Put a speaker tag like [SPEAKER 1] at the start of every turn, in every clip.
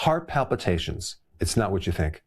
[SPEAKER 1] Heart palpitations. It's not what you think.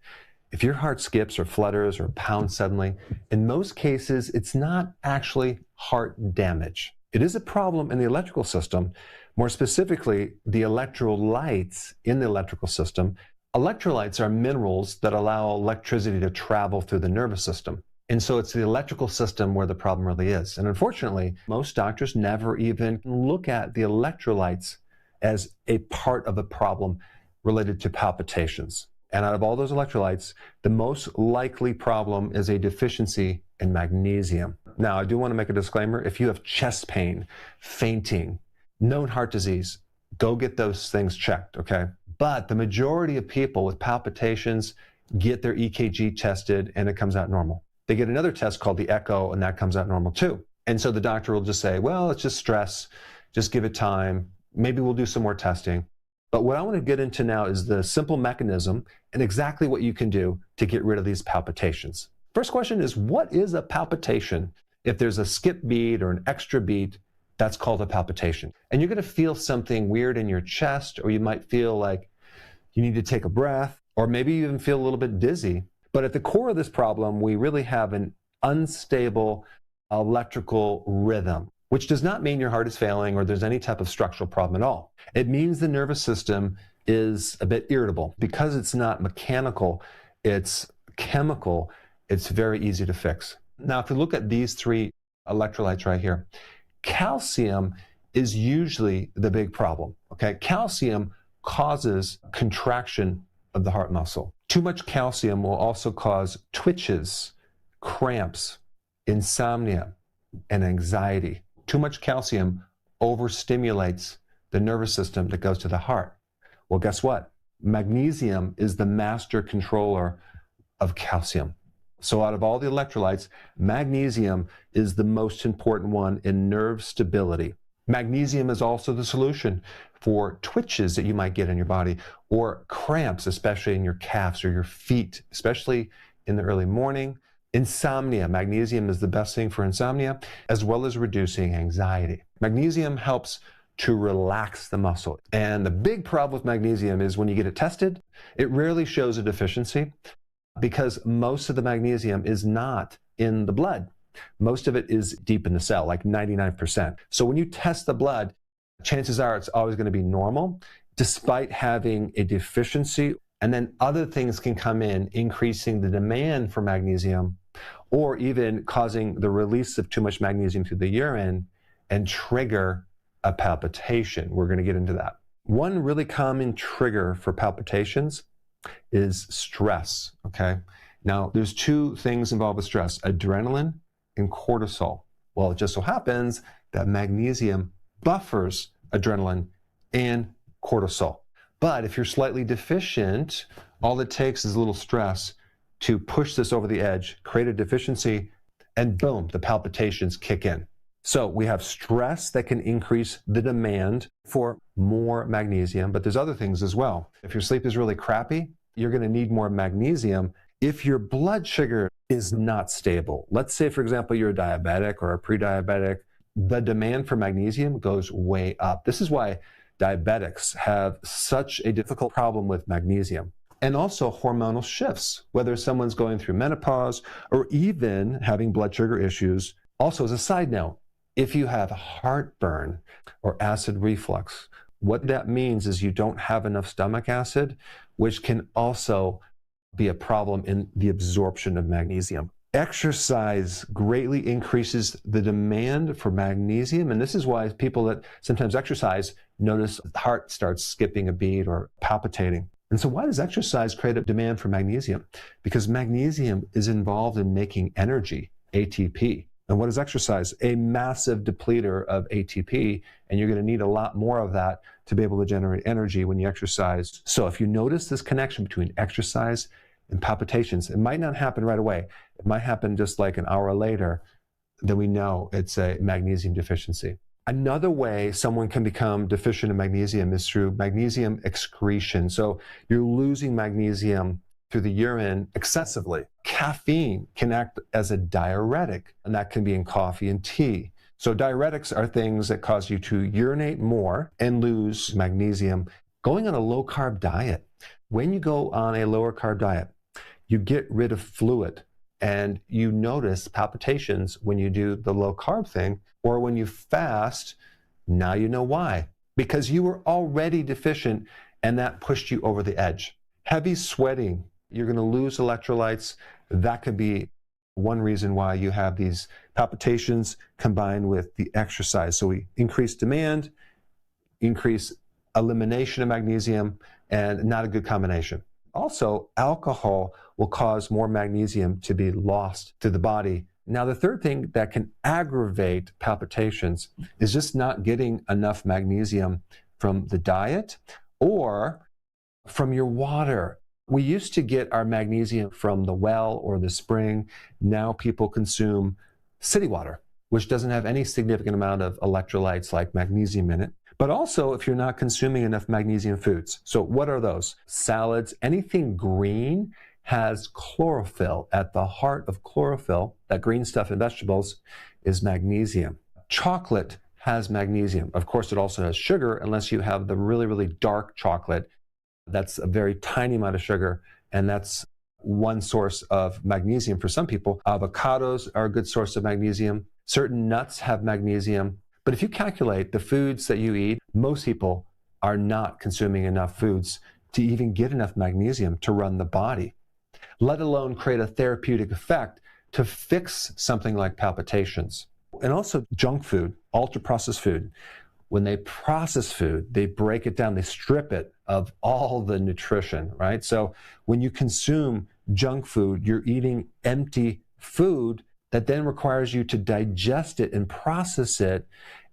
[SPEAKER 1] If your heart skips or flutters or pounds suddenly, in most cases, it's not actually heart damage. It is a problem in the electrical system, more specifically, the electrolytes in the electrical system. Electrolytes are minerals that allow electricity to travel through the nervous system. And so it's the electrical system where the problem really is. And unfortunately, most doctors never even look at the electrolytes as a part of the problem related to palpitations. And out of all those electrolytes, the most likely problem is a deficiency in magnesium. Now, I do want to make a disclaimer. If you have chest pain, fainting, known heart disease, go get those things checked, okay? But the majority of people with palpitations get their EKG tested and it comes out normal. They get another test called the echo and that comes out normal too. And so the doctor will just say, well, it's just stress, just give it time. Maybe we'll do some more testing. But what I want to get into now is the simple mechanism and exactly what you can do to get rid of these palpitations. First question is, what is a palpitation? If there's a skip beat or an extra beat, that's called a palpitation. And you're going to feel something weird in your chest, or you might feel like you need to take a breath, or maybe you even feel a little bit dizzy. But at the core of this problem, we really have an unstable electrical rhythm, which does not mean your heart is failing or there's any type of structural problem at all. It means the nervous system is a bit irritable. Because it's not mechanical, it's chemical, it's very easy to fix. Now, if we look at these three electrolytes right here, calcium is usually the big problem, okay? Calcium causes contraction of the heart muscle. Too much calcium will also cause twitches, cramps, insomnia, and anxiety. Too much calcium overstimulates the nervous system that goes to the heart. Well, guess what? Magnesium is the master controller of calcium. So out of all the electrolytes, magnesium is the most important one in nerve stability. Magnesium is also the solution for twitches that you might get in your body or cramps, especially in your calves or your feet, especially in the early morning. Insomnia. Magnesium is the best thing for insomnia, as well as reducing anxiety. Magnesium helps to relax the muscle. And the big problem with magnesium is when you get it tested, it rarely shows a deficiency because most of the magnesium is not in the blood. Most of it is deep in the cell, like 99%. So when you test the blood, chances are it's always going to be normal, despite having a deficiency. And then other things can come in, increasing the demand for magnesium, or even causing the release of too much magnesium through the urine and trigger a palpitation. We're going to get into that. One really common trigger for palpitations is stress, okay? Now, there's two things involved with stress, adrenaline and cortisol. Well, it just so happens that magnesium buffers adrenaline and cortisol. But if you're slightly deficient, all it takes is a little stress to push this over the edge, create a deficiency, and boom, the palpitations kick in. So we have stress that can increase the demand for more magnesium, but there's other things as well. If your sleep is really crappy, you're going to need more magnesium. If your blood sugar is not stable, let's say, for example, you're a diabetic or a pre-diabetic, the demand for magnesium goes way up. This is why diabetics have such a difficult problem with magnesium. And also hormonal shifts, whether someone's going through menopause or even having blood sugar issues. Also, as a side note, if you have heartburn or acid reflux, what that means is you don't have enough stomach acid, which can also be a problem in the absorption of magnesium. Exercise greatly increases the demand for magnesium, and this is why people that sometimes exercise notice the heart starts skipping a beat or palpitating. And so why does exercise create a demand for magnesium? Because magnesium is involved in making energy, ATP. And what is exercise? A massive depleter of ATP, and you're going to need a lot more of that to be able to generate energy when you exercise. So if you notice this connection between exercise and palpitations, it might not happen right away. It might happen just like an hour later, then we know it's a magnesium deficiency. Another way someone can become deficient in magnesium is through magnesium excretion. So you're losing magnesium through the urine excessively. Caffeine can act as a diuretic, and that can be in coffee and tea. So diuretics are things that cause you to urinate more and lose magnesium. Going on a low-carb diet. When you go on a lower-carb diet, you get rid of fluid, and you notice palpitations when you do the low-carb thing, or when you fast. Now you know why. Because you were already deficient, and that pushed you over the edge. Heavy sweating, you're going to lose electrolytes. That could be one reason why you have these palpitations combined with the exercise. So we increase demand, increase elimination of magnesium, and not a good combination. Also, alcohol will cause more magnesium to be lost to the body. Now, the third thing that can aggravate palpitations is just not getting enough magnesium from the diet or from your water. We used to get our magnesium from the well or the spring. Now people consume city water, which doesn't have any significant amount of electrolytes like magnesium in it. But also, if you're not consuming enough magnesium foods. So what are those? Salads, anything green has chlorophyll. At the heart of chlorophyll, that green stuff in vegetables, is magnesium. Chocolate has magnesium. Of course, it also has sugar, unless you have the really, really dark chocolate. That's a very tiny amount of sugar, and that's one source of magnesium for some people. Avocados are a good source of magnesium. Certain nuts have magnesium. But if you calculate the foods that you eat, most people are not consuming enough foods to even get enough magnesium to run the body, let alone create a therapeutic effect to fix something like palpitations. And also junk food, ultra-processed food. When they process food, they break it down, they strip it of all the nutrition, right? So when you consume junk food, you're eating empty food that then requires you to digest it and process it.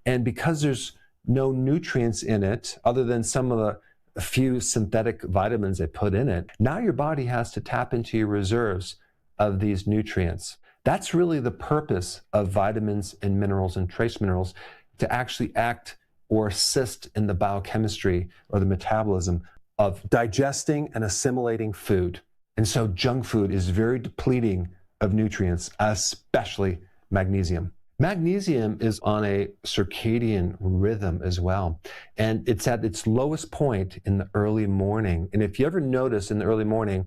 [SPEAKER 1] And because there's no nutrients in it, other than some of the few synthetic vitamins they put in it, now your body has to tap into your reserves of these nutrients. That's really the purpose of vitamins and minerals and trace minerals, to actually act or assist in the biochemistry or the metabolism of digesting and assimilating food. And so junk food is very depleting of nutrients, especially magnesium. Magnesium is on a circadian rhythm as well, and it's at its lowest point in the early morning. And if you ever notice in the early morning,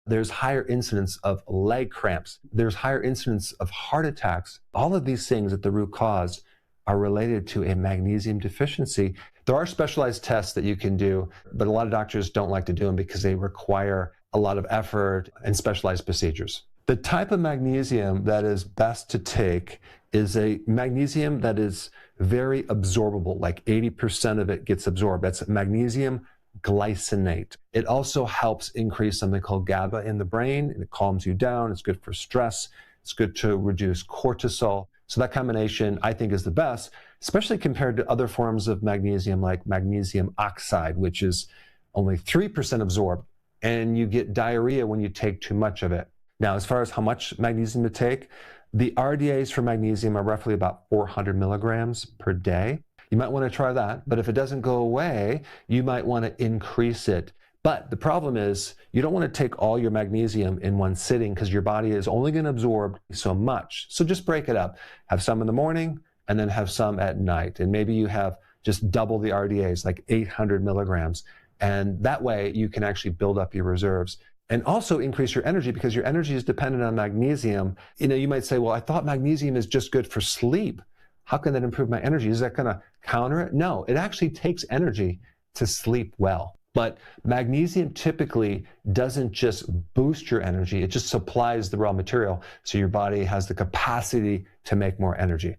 [SPEAKER 1] there's higher incidence of leg cramps, there's higher incidence of heart attacks. All of these things at the root cause are related to a magnesium deficiency. There are specialized tests that you can do, but a lot of doctors don't like to do them because they require a lot of effort and specialized procedures. The type of magnesium that is best to take is a magnesium that is very absorbable, like 80% of it gets absorbed. That's magnesium glycinate. It also helps increase something called GABA in the brain, and it calms you down. It's good for stress. It's good to reduce cortisol. So that combination, I think, is the best, especially compared to other forms of magnesium like magnesium oxide, which is only 3% absorbed, and you get diarrhea when you take too much of it. Now, as far as how much magnesium to take, the RDAs for magnesium are roughly about 400 milligrams per day. You might want to try that, but if it doesn't go away, you might want to increase it. But the problem is, you don't want to take all your magnesium in one sitting because your body is only going to absorb so much. So just break it up. Have some in the morning and then have some at night. And maybe you have just double the RDAs, like 800 milligrams. And that way you can actually build up your reserves. And also increase your energy, because your energy is dependent on magnesium. You might say, well, I thought magnesium is just good for sleep. How can that improve my energy? Is that going to counter it? No, it actually takes energy to sleep well. But magnesium typically doesn't just boost your energy, it just supplies the raw material so your body has the capacity to make more energy.